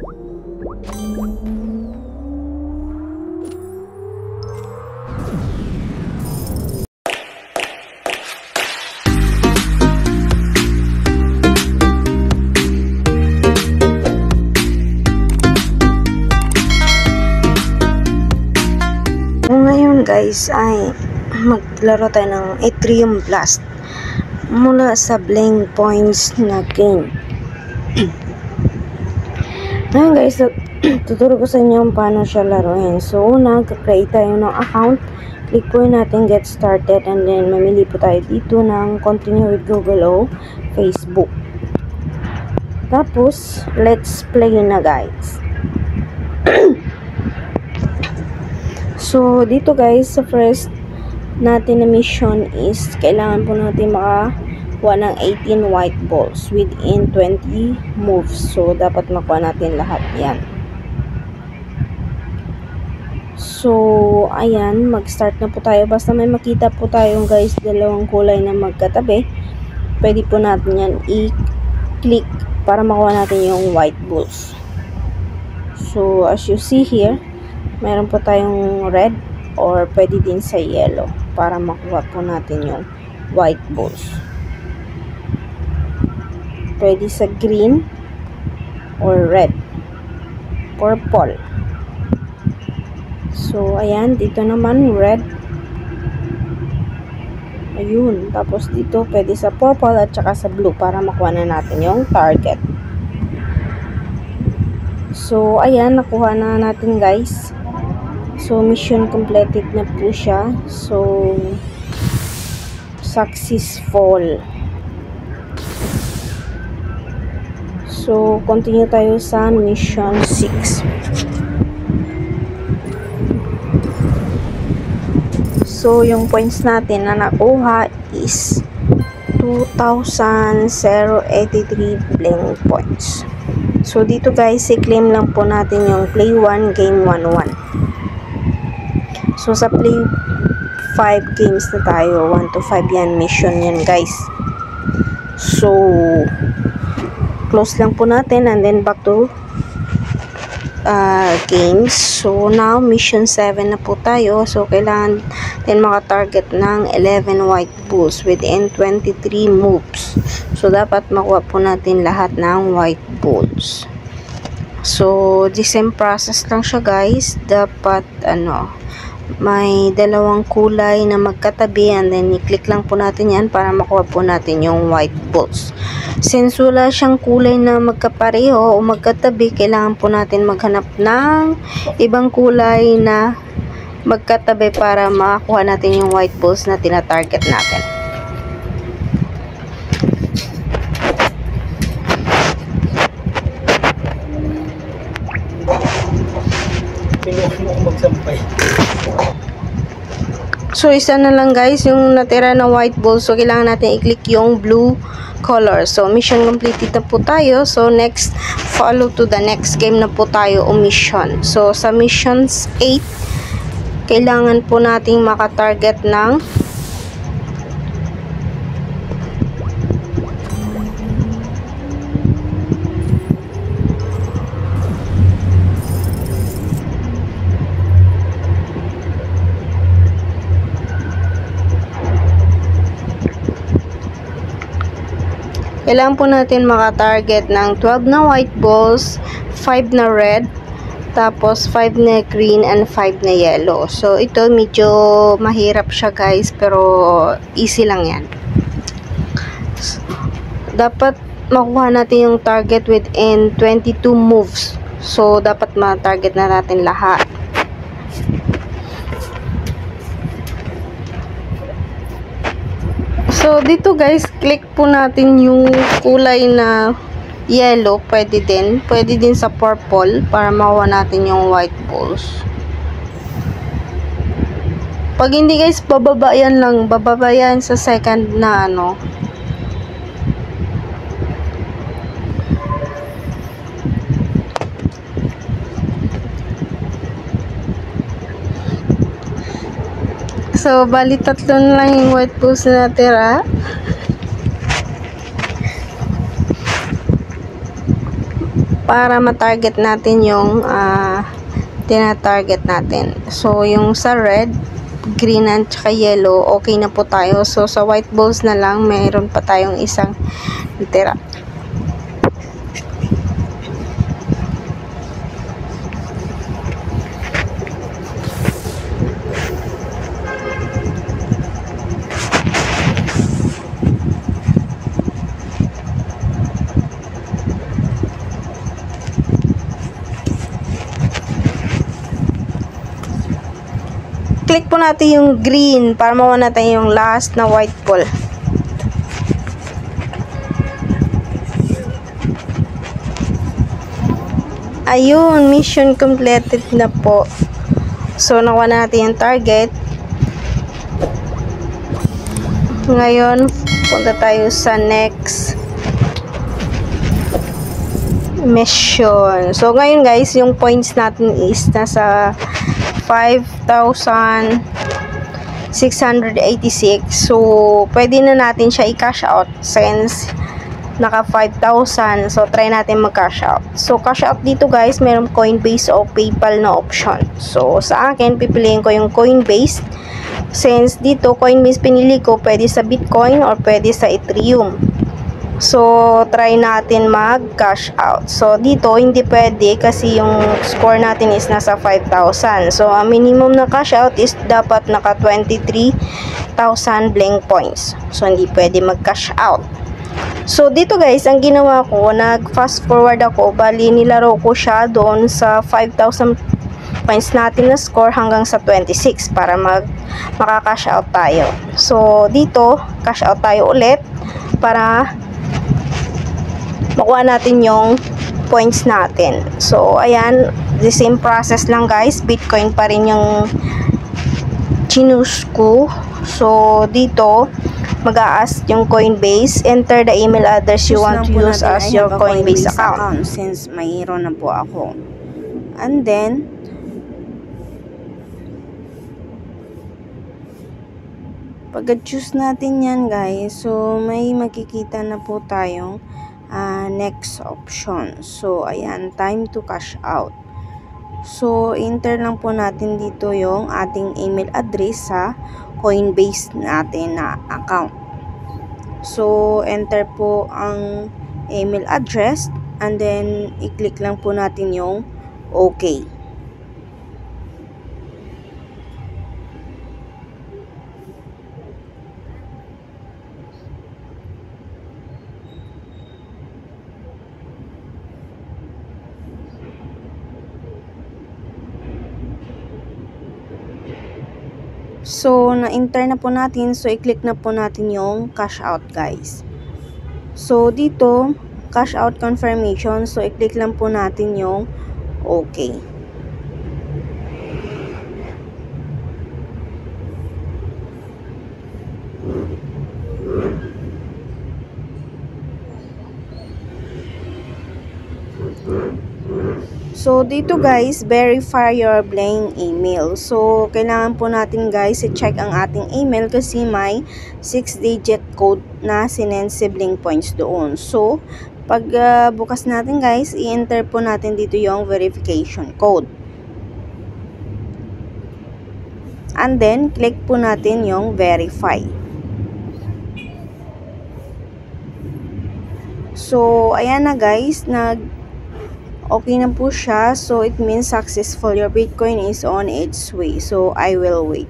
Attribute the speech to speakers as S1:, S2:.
S1: Ngayon guys ay maglaro tayo ng Atrium Blast mula sa blank points na game. Ngayon guys, tuturo ko sa inyo paano siya laruin. So una, create tayo ng account, click po natin get started, and then mamili po tayo dito ng continue with Google o Facebook. Tapos let's play na guys. So, dito guys, sa first natin na mission is kailangan po natin makakuha ng 18 white balls within 20 moves. So, dapat makuha natin lahat yan. So, ayan, mag-start na po tayo. Basta may makita po tayo guys, dalawang kulay na magkatabi, pwede po natin yan i-click para makuha natin yung white balls. So, as you see here, meron po tayong red or pwede din sa yellow para makuha po natin yung white balls. Pwede sa green or red, purple. So, ayan, dito naman red. Ayun, tapos dito pwede sa purple at saka sa blue para makuha na natin yung target. So, ayan, nakuha na natin guys. So, mission completed na po siya. So, successful. So, continue tayo sa mission 6. So, yung points natin na nakuha is 2,083 blank points. So, dito guys, i-claim lang po natin yung play 1, game 1-1. So, sa play 5 games na tayo, 1 to 5 yan, mission yan guys. So, close lang po natin and then back to games. So, now, mission 7 na po tayo. So, kailangan din maka-target ng 11 white balls within 23 moves. So, dapat makuha po natin lahat ng white balls. So, the same process lang siya guys. Dapat, may dalawang kulay na magkatabi and then i-click lang po natin yan para makuha po natin yung white balls. Since wala siyang kulay na magkapareho o magkatabi, kailangan po natin maghanap ng ibang kulay na magkatabi para makakuha natin yung white balls na tina-target natin. So, isa na lang guys yung natira na white ball. So, kailangan natin i-click yung blue color. So, mission completed na po tayo. So, next, follow to the next game na po tayo o mission. So, sa missions 8, kailangan po nating makatarget ng kailangan po natin maka-target ng 12 na white balls, 5 na red, tapos 5 na green, and 5 na yellow. So, ito medyo mahirap siya guys, pero easy lang yan. Dapat makuha natin yung target within 22 moves. So, dapat ma-target na natin lahat. So, dito guys, click po natin yung kulay na yellow. Pwede din sa purple para makuha natin yung white balls. Pag hindi guys, bababa yan sa second na So, bali tatlo na lang yung white balls na natira. para ma-target natin yung tina-target natin. So, yung sa red, green at saka yellow, okay na po tayo. So, sa white balls na lang, mayroon pa tayong isang tira. Click po natin yung green para makuha natin yung last na white ball. Ayun, mission completed na po. So, nakuha na natin yung target. Ngayon, punta tayo sa next mission. So, ngayon guys, yung points natin is nasa 5,686. So, pwede na natin siya i-cash out since naka 5,000. So, try natin mag-cash out. So, cash out dito guys, mayroong Coinbase o PayPal na option. So, sa akin, pipiliin ko yung Coinbase. Since dito, Coinbase pinili ko, pwede sa Bitcoin or pwede sa Ethereum. So, try natin mag-cash out. So, dito, hindi pwede kasi yung score natin is nasa 5,000. So, ang minimum na cash out is dapat naka 23,000 blank points. So, hindi pwede mag-cash out. So, dito guys, ang ginawa ko, nag-fast forward ako. Bali, nilaro ko siya doon sa 5,000 points natin na score hanggang sa 26 para maka-cash out tayo. So, dito, cash out tayo ulit para makuha natin yung points natin. So, ayan, the same process lang guys. Bitcoin pa rin yung chinus ko. So, dito, mag-a-ask yung Coinbase. Enter the email address you want to use as your Coinbase account.
S2: Since mayroon na po ako. And then, pag-choose natin yan guys, so may makikita na po tayong next option. So, ayan, time to cash out. So, enter lang po natin dito yung ating email address sa Coinbase natin na account. So, enter po ang email address and then, i-click lang po natin yung OK. So, na-enter na po natin. So, i-click na po natin yung cash out, guys. So, dito, cash out confirmation. So, i-click lang po natin yung OK. So, dito guys, verify your blank email. So, kailangan po natin guys, i-check ang ating email kasi may 6-digit code na sinend si Blink Points doon. So, pag bukas natin guys, i-enter po natin dito yung verification code. And then, click po natin yung verify. So, ayan na guys, okay na po siya. So, it means successful. Your Bitcoin is on its way. So, I will wait.